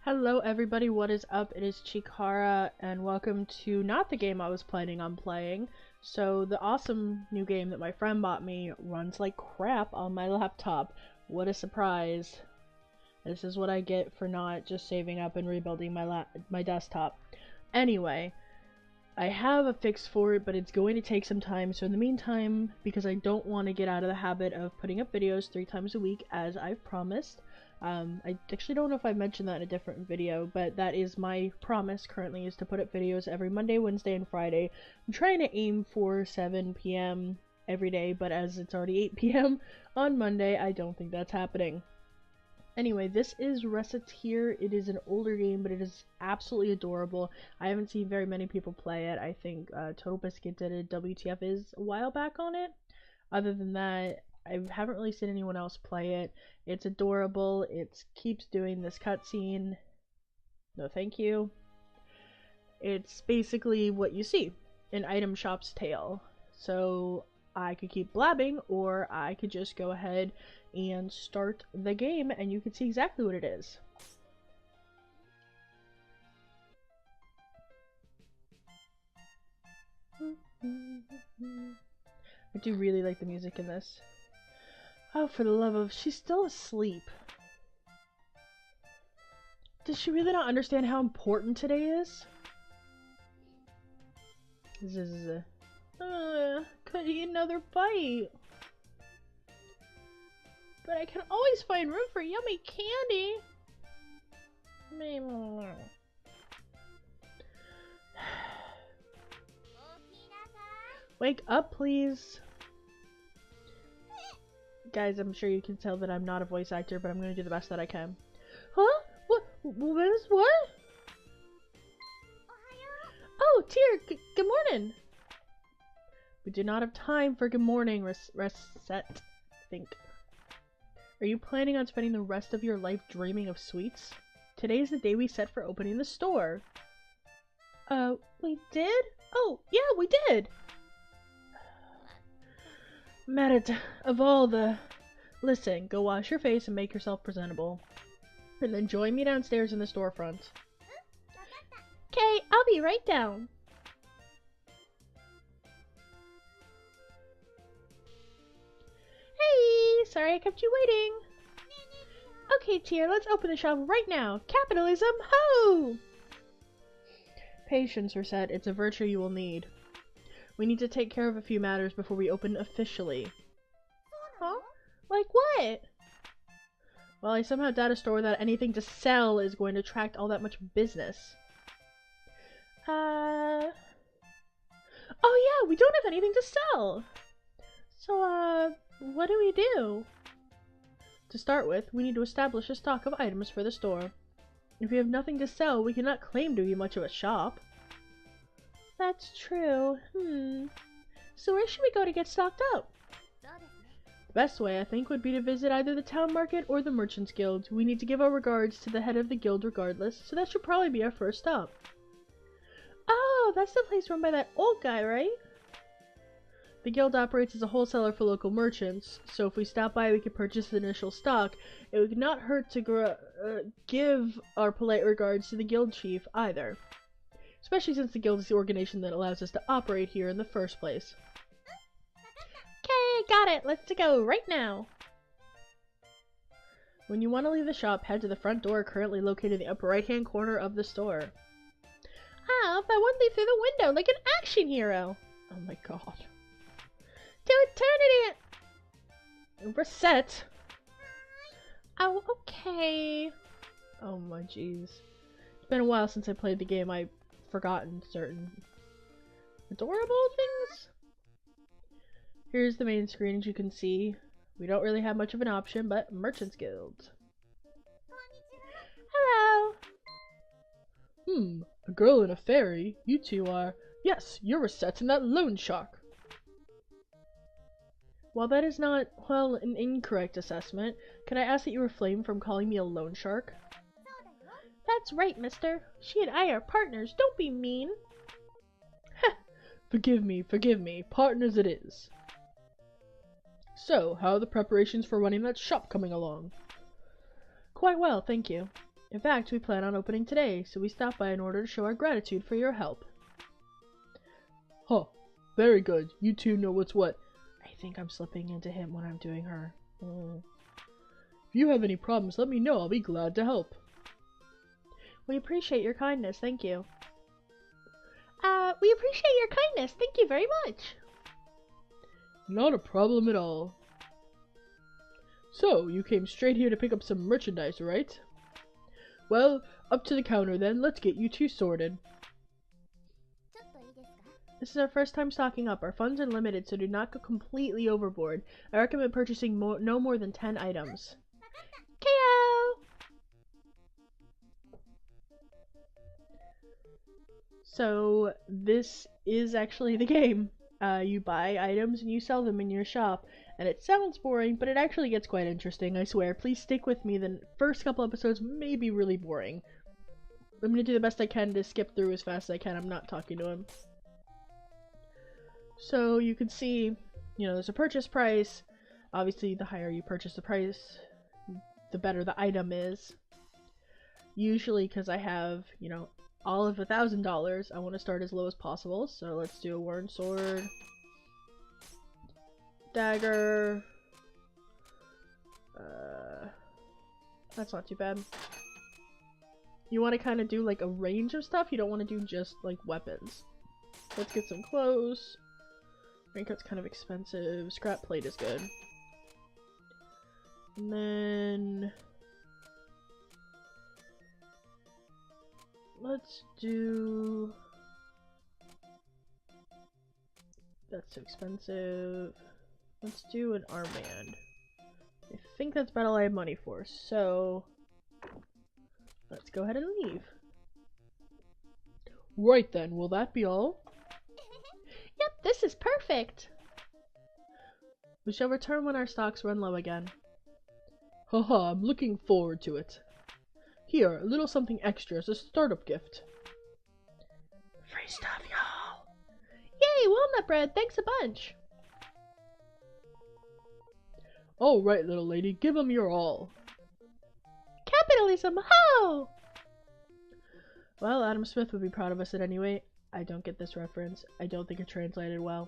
Hello everybody, what is up? It is Chikara, and welcome to not the game I was planning on playing. So the awesome new game that my friend bought me runs like crap on my laptop. What a surprise. This is what I get for not just saving up and rebuilding my desktop. Anyway, I have a fix for it, but it's going to take some time. So in the meantime, because I don't want to get out of the habit of putting up videos 3 times a week as I've promised, I actually don't know if I mentioned that in a different video, but that is my promise currently, is to put up videos every Monday, Wednesday, and Friday. I'm trying to aim for 7 p.m. every day, but as it's already 8 p.m. on Monday, I don't think that's happening. Anyway, this is Recettear. It is an older game, but it is absolutely adorable. I haven't seen very many people play it. I think Total Biscuit did a WTF is a while back on it. Other than that, I haven't really seen anyone else play it. It's adorable. It keeps doing this cutscene. No thank you. It's basically what you see in Item Shop's tale. So I could keep blabbing, or I could just go ahead and start the game and you can see exactly what it is. I do really like the music in this. Oh, for the love of... she's still asleep. Does she really not understand how important today is? Could eat another bite. But I can always find room for yummy candy. Wake up, please. Guys, I'm sure you can tell that I'm not a voice actor, but I'm going to do the best that I can. Huh? What is what? Oh, Tyr, good morning. We do not have time for good morning, Recette, think. Are you planning on spending the rest of your life dreaming of sweets? Today's the day we set for opening the store. We did? Oh, yeah, we did! Merit of all the... Listen, go wash your face and make yourself presentable. And then join me downstairs in the storefront. Okay, I'll be right down. Hey, sorry I kept you waiting. Okay, Tyr, let's open the shop right now. Capitalism, ho! Patience, Recette. It's a virtue you will need. We need to take care of a few matters before we open officially. Huh? Like what? Well, I somehow doubt a store without anything to sell is going to attract all that much business. Oh yeah, we don't have anything to sell! So, what do we do? To start with, we need to establish a stock of items for the store. If we have nothing to sell, we cannot claim to be much of a shop. That's true. So where should we go to get stocked up? The best way, I think, would be to visit either the town market or the merchants guild. We need to give our regards to the head of the guild regardless, so that should probably be our first stop. Oh, that's the place run by that old guy, right? The guild operates as a wholesaler for local merchants, so if we stop by we could purchase the initial stock. It would not hurt to give our polite regards to the guild chief either. Especially since the guild is the organization that allows us to operate here in the first place. Okay, got it! Let's go right now! When you want to leave the shop, head to the front door currently located in the upper right-hand corner of the store. Ah, if I wouldn't leave through the window like an action hero! Oh my god. To eternity! Recette! Oh, okay. Oh my jeez. It's been a while since I played the game. I've forgotten certain adorable things. Here's the main screen, as you can see. We don't really have much of an option, but Merchants Guild. Hello! A girl and a fairy? You two are... Yes, you're Recette and that loan shark! While that is not, well, an incorrect assessment, can I ask that you refrain from calling me a loan shark? That's right, mister. She and I are partners. Don't be mean. Heh. Forgive me. Partners it is. So, how are the preparations for running that shop coming along? Quite well, thank you. In fact, we plan on opening today, so we stopped by in order to show our gratitude for your help. Huh. Very good. You two know what's what. I think I'm slipping into him when I'm doing her. If you have any problems, let me know. I'll be glad to help. We appreciate your kindness. Thank you. We appreciate your kindness. Thank you very much. Not a problem at all. So, you came straight here to pick up some merchandise, right? Well, up to the counter then. Let's get you two sorted. This is our first time stocking up. Our funds are limited, so do not go completely overboard. I recommend purchasing no more than 10 items. KO! So, this is actually the game. You buy items and you sell them in your shop. And it sounds boring, but it actually gets quite interesting, I swear. Please stick with me. The first couple episodes may be really boring. I'm gonna do the best I can to skip through as fast as I can. I'm not talking to him. So you can see, you know, there's a purchase price. Obviously, the higher you purchase the price, the better the item is. Usually, because I have, you know, all of $1,000, I want to start as low as possible. So let's do a worn sword, dagger. That's not too bad. You want to kind of do like a range of stuff. You don't want to do just like weapons. Let's get some clothes. Raincoat's kind of expensive. Scrap plate is good. And then let's do... That's too expensive. Let's do an armband. I think that's about all I have money for, so let's go ahead and leave. Right then, will that be all? Yep, this is perfect! We shall return when our stocks run low again. Haha, I'm looking forward to it. Here, a little something extra as a startup gift. Free stuff, y'all! Yay, walnut bread! Thanks a bunch! All right, little lady, give 'em your all. Capitalism, ho! Well, Adam Smith would be proud of us at any rate. I don't get this reference. I don't think it translated well.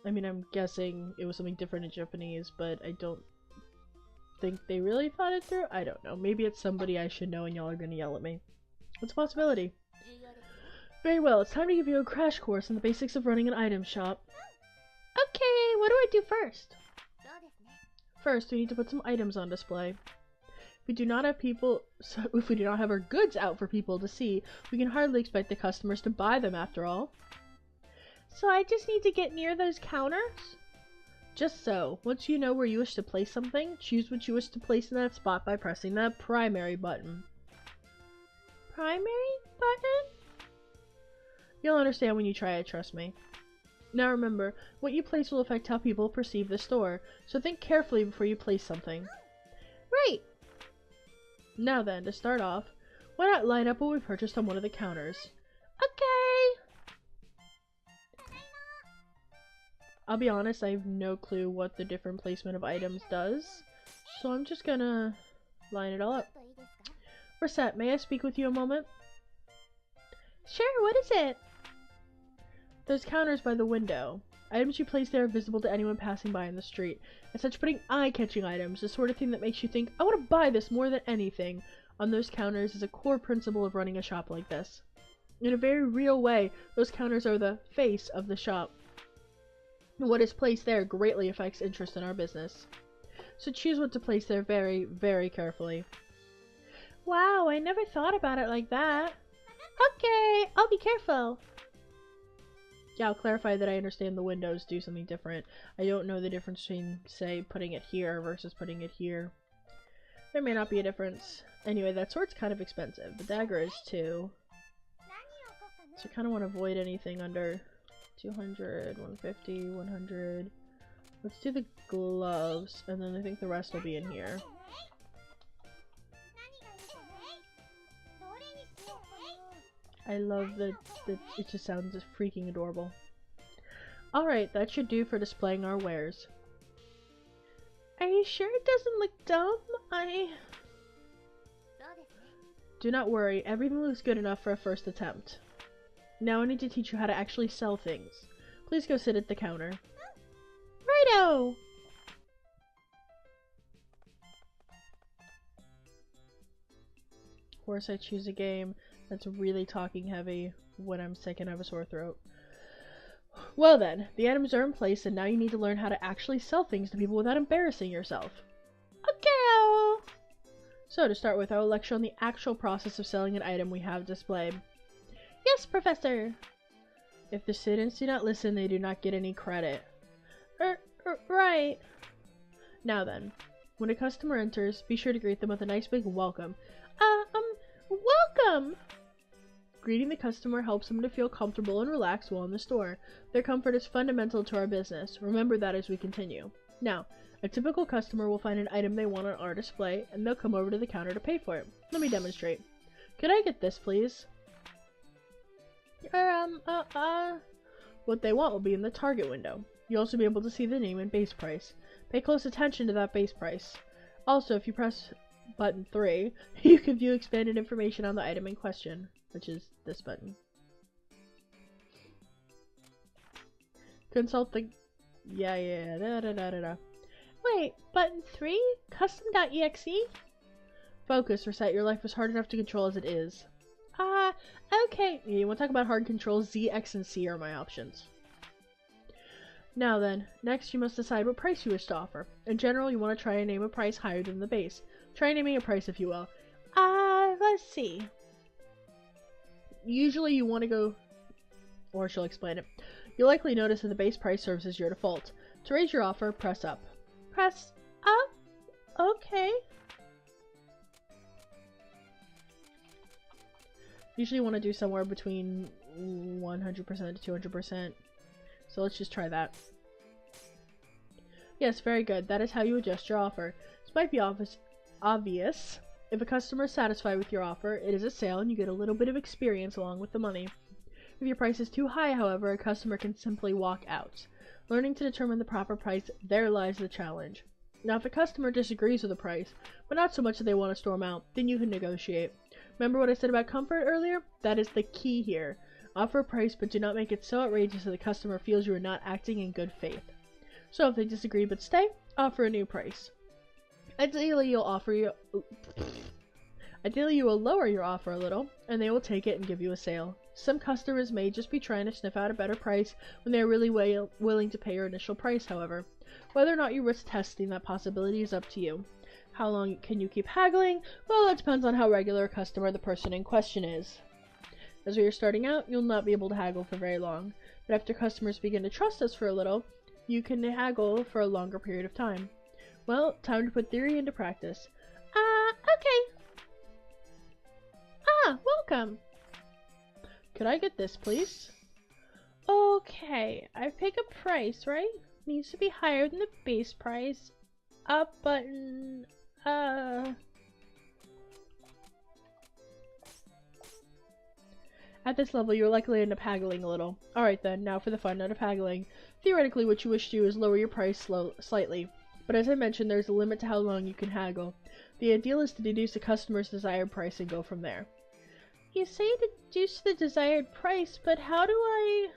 I mean, I'm guessing it was something different in Japanese, but I don't think they really thought it through. I don't know. Maybe it's somebody I should know and y'all are gonna yell at me. It's a possibility. Very well, it's time to give you a crash course on the basics of running an item shop. Okay, what do I do first? First, we need to put some items on display. If we do not have our goods out for people to see, we can hardly expect the customers to buy them after all. So I just need to get near those counters? Just so. Once you know where you wish to place something, choose what you wish to place in that spot by pressing the primary button. Primary button? You'll understand when you try it, trust me. Now remember, what you place will affect how people perceive the store, so think carefully before you place something. Right! Now then, to start off, why not line up what we purchased on one of the counters? Okay! I'll be honest, I have no clue what the different placement of items does, so I'm just gonna line it all up. Recette, may I speak with you a moment? Sure, what is it? There's counters by the window. Items you place there are visible to anyone passing by in the street. As such, putting eye-catching items, the sort of thing that makes you think, I want to buy this more than anything, on those counters is a core principle of running a shop like this. In a very real way, those counters are the face of the shop. And what is placed there greatly affects interest in our business. So choose what to place there very, very carefully. Wow, I never thought about it like that. Okay, I'll be careful. Yeah, I'll clarify that I understand the windows do something different. I don't know the difference between, say, putting it here versus putting it here. There may not be a difference. Anyway, that sword's kind of expensive. The dagger is too. So I kind of want to avoid anything under 200, 150, 100. Let's do the gloves, and then I think the rest will be in here. I love that it just sounds freaking adorable. Alright, that should do for displaying our wares. Are you sure it doesn't look dumb? Do not worry, everything looks good enough for a first attempt. Now I need to teach you how to actually sell things. Please go sit at the counter. Righto! Of course I choose a game that's really talking heavy when I'm sick and have a sore throat. Well then, the items are in place and now you need to learn how to actually sell things to people without embarrassing yourself. Okay! So to start with, I will lecture on the actual process of selling an item we have displayed. Yes, Professor! If the students do not listen, they do not get any credit. Right. Now then, when a customer enters, be sure to greet them with a nice big welcome. Welcome! Greeting the customer helps them to feel comfortable and relaxed while in the store. Their comfort is fundamental to our business. Remember that as we continue. Now, a typical customer will find an item they want on our display, and they'll come over to the counter to pay for it. Let me demonstrate. Could I get this, please? What they want will be in the target window. You'll also be able to see the name and base price. Pay close attention to that base price. Also, if you press button 3, you can view expanded information on the item in question, which is this button. Consult the... Wait, button 3? Custom.exe? Focus, Recettear. Your life is hard enough to control as it is. Okay. You want to talk about hard controls? Z, X, and C are my options. Now then, next you must decide what price you wish to offer. In general, you want to try and name a price higher than the base. Try naming a price if you will. Let's see. Usually you want to go... Or she'll explain it. You'll likely notice that the base price serves as your default. To raise your offer, press up. Press up? Okay. Usually you want to do somewhere between 100% to 200%. So let's just try that. Yes, very good. That is how you adjust your offer. This might be obvious. If a customer is satisfied with your offer, it is a sale and you get a little bit of experience along with the money. If your price is too high, however, a customer can simply walk out. Learning to determine the proper price, there lies the challenge. Now, if a customer disagrees with the price, but not so much that they want to storm out, then you can negotiate. Remember what I said about comfort earlier? That is the key here. Offer a price, but do not make it so outrageous that the customer feels you are not acting in good faith. So if they disagree but stay, offer a new price. Ideally, you will lower your offer a little, and they will take it and give you a sale. Some customers may just be trying to sniff out a better price when they are really willing to pay your initial price, however. Whether or not you risk testing that possibility is up to you. How long can you keep haggling? Well, it depends on how regular a customer the person in question is. As we are starting out, you'll not be able to haggle for very long, but after customers begin to trust us for a little, you can haggle for a longer period of time. Well, time to put theory into practice. Okay. Welcome. Could I get this, please? Okay, I pick a price, right? Needs to be higher than the base price. Up button, At this level, you'll likely end up haggling a little. Alright then, now for the fun out of haggling. Theoretically, what you wish to do is lower your price slightly. But as I mentioned, there's a limit to how long you can haggle. The ideal is to deduce a customer's desired price and go from there. You say deduce the desired price, but how do I...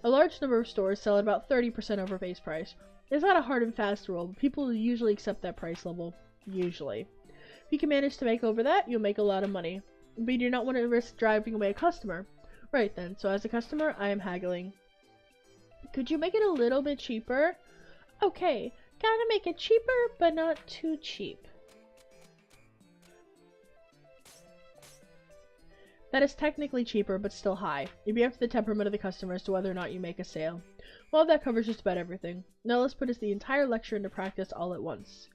A large number of stores sell at about 30% over base price. It's not a hard and fast rule, but people usually accept that price level. Usually. If you can manage to make over that, you'll make a lot of money. But you do not want to risk driving away a customer. Right then, so as a customer, I am haggling. Could you make it a little bit cheaper? Okay, gotta make it cheaper, but not too cheap. That is technically cheaper, but still high. It'd be up to the temperament of the customer as to whether or not you make a sale. Well, that covers just about everything. Now let's put the entire lecture into practice all at once.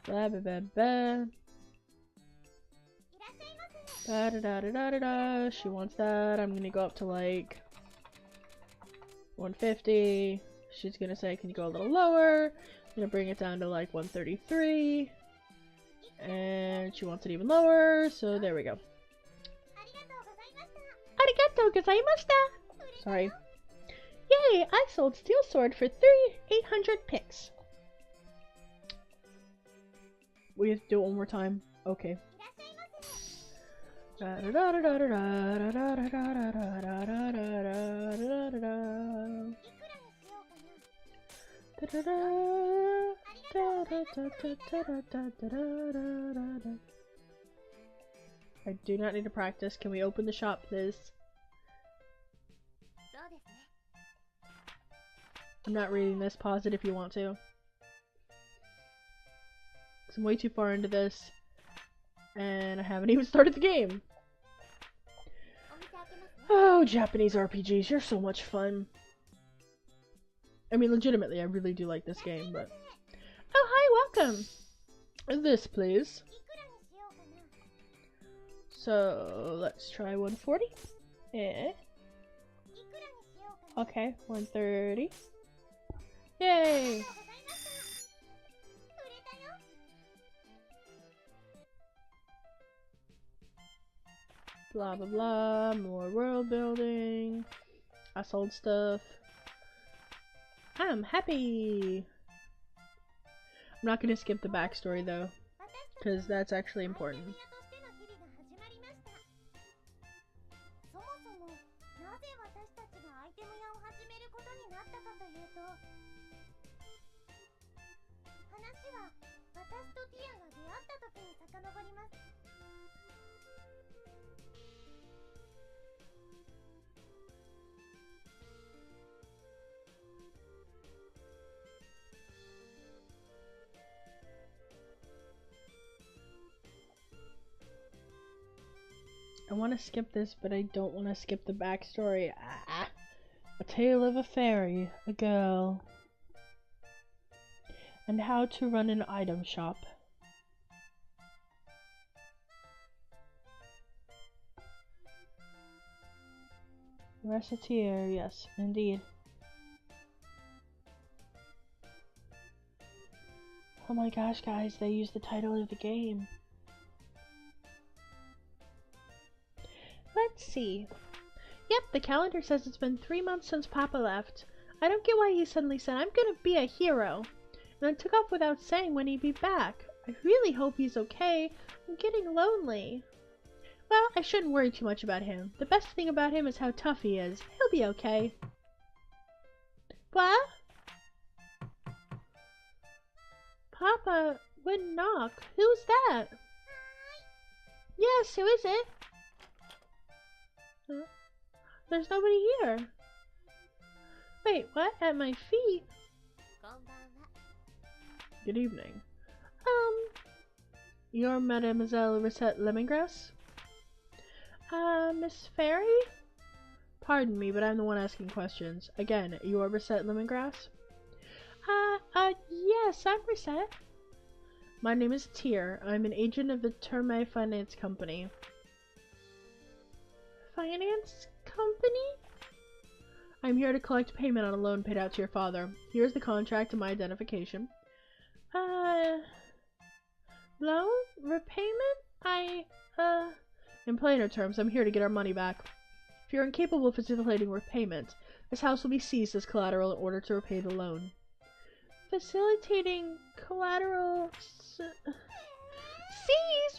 Blah, blah, blah, blah. Da da da da da da da. She wants that. I'm gonna go up to like 150. She's gonna say, can you go a little lower? I'm gonna bring it down to like 133. And she wants it even lower, so there we go. Arigatou gozaimashita! Sorry. Yay! I sold Steel Sword for 800 picks. We have to do it one more time. Okay. I do not need to practice. Can we open the shop, please? I'm not reading this. Pause it if you want to. I'm way too far into this, and I haven't even started the game. Oh, Japanese RPGs, you're so much fun. I mean, legitimately, I really do like this game, but... Oh, hi, welcome! This, please. So, let's try 140. Yeah. Okay, 130. Yay! Blah blah blah, more world building. I sold stuff. I'm happy! I'm not gonna skip the backstory though, because that's actually important. I want to skip this, but I don't want to skip the backstory. A tale of a fairy, a girl, and how to run an item shop. Recettear, yes, indeed. Oh my gosh, guys, they used the title of the game. Let's see. Yep, the calendar says it's been 3 months since Papa left. I don't get why he suddenly said, I'm gonna be a hero, and then took off without saying when he'd be back. I really hope he's okay. I'm getting lonely. Well, I shouldn't worry too much about him. The best thing about him is how tough he is. He'll be okay. What? Papa wouldn't knock. Who's that? Yes, who is it? Huh? There's nobody here. Wait, what? At my feet? Good evening. You're Mademoiselle Recette Lemongrass? Miss Fairy? Pardon me, but I'm the one asking questions. Again, you're Recette Lemongrass? Yes, I'm Recette. My name is Tear. I'm an agent of the Terme Finance Company. Finance Company? I'm here to collect payment on a loan paid out to your father. Here's the contract and my identification. Loan? Repayment? In plainer terms, I'm here to get our money back. If you're incapable of facilitating repayment, this house will be seized as collateral in order to repay the loan. Facilitating collateral... Seized?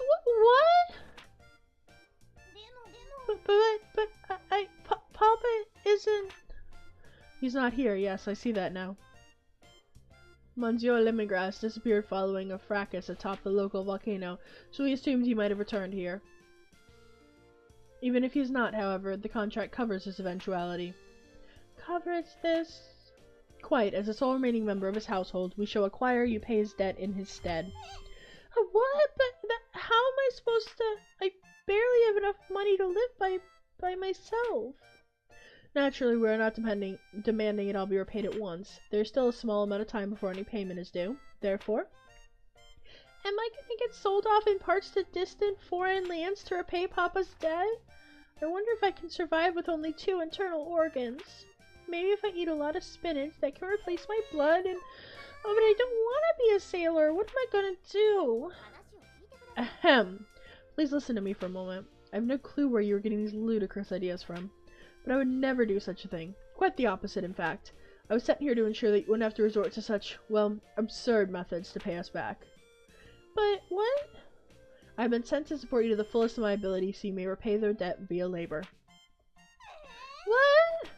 What? Papa isn't... He's not here, yes, I see that now. Monsieur Lemongrass disappeared following a fracas atop the local volcano, so we assumed he might have returned here. Even if he's not, however, the contract covers this eventuality. Covers this? Quite, as a sole remaining member of his household, we shall acquire you pay his debt in his stead. What? But how am I supposed to... I barely have enough money to live by myself. Naturally, we are not demanding it all be repaid at once. There's still a small amount of time before any payment is due. Therefore, am I going to get sold off in parts to distant foreign lands to repay Papa's debt? I wonder if I can survive with only 2 internal organs. Maybe if I eat a lot of spinach, that can replace my blood and... Oh, but I don't want to be a sailor. What am I going to do? Ahem. Please listen to me for a moment. I have no clue where you were getting these ludicrous ideas from. But I would never do such a thing. Quite the opposite, in fact. I was sent here to ensure that you wouldn't have to resort to such, well, absurd methods to pay us back. But what? I've been sent to support you to the fullest of my ability so you may repay their debt via labor. What?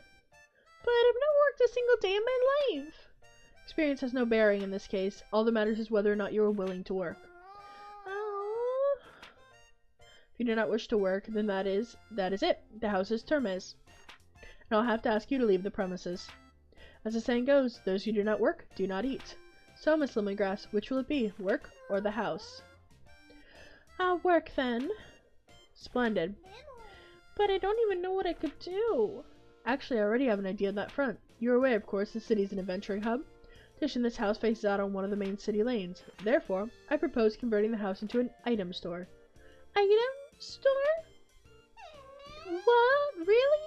But I've not worked a single day in my life. Experience has no bearing in this case. All that matters is whether or not you are willing to work. Oh. If you do not wish to work, then that is it. The house is Termes. And I'll have to ask you to leave the premises. As the saying goes, those who do not work, do not eat. So, Miss Lemongrass, which will it be, work or the house? I'll work then. Splendid. But I don't even know what I could do. Actually, I already have an idea on that front. You're aware, of course, the city is an adventuring hub. In addition, this house faces out on one of the main city lanes. Therefore, I propose converting the house into an item store. Item store? What? Really?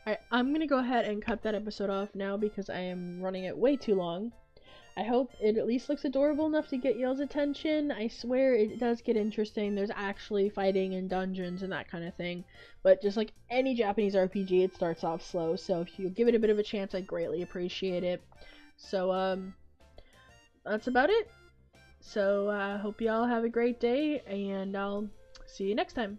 Alright, I'm gonna go ahead and cut that episode off now because I am running it way too long. I hope it at least looks adorable enough to get y'all's attention. I swear it does get interesting. There's actually fighting in dungeons and that kind of thing. But just like any Japanese RPG, it starts off slow. So if you give it a bit of a chance, I greatly appreciate it. So, that's about it. So, hope y'all have a great day, and I'll see you next time.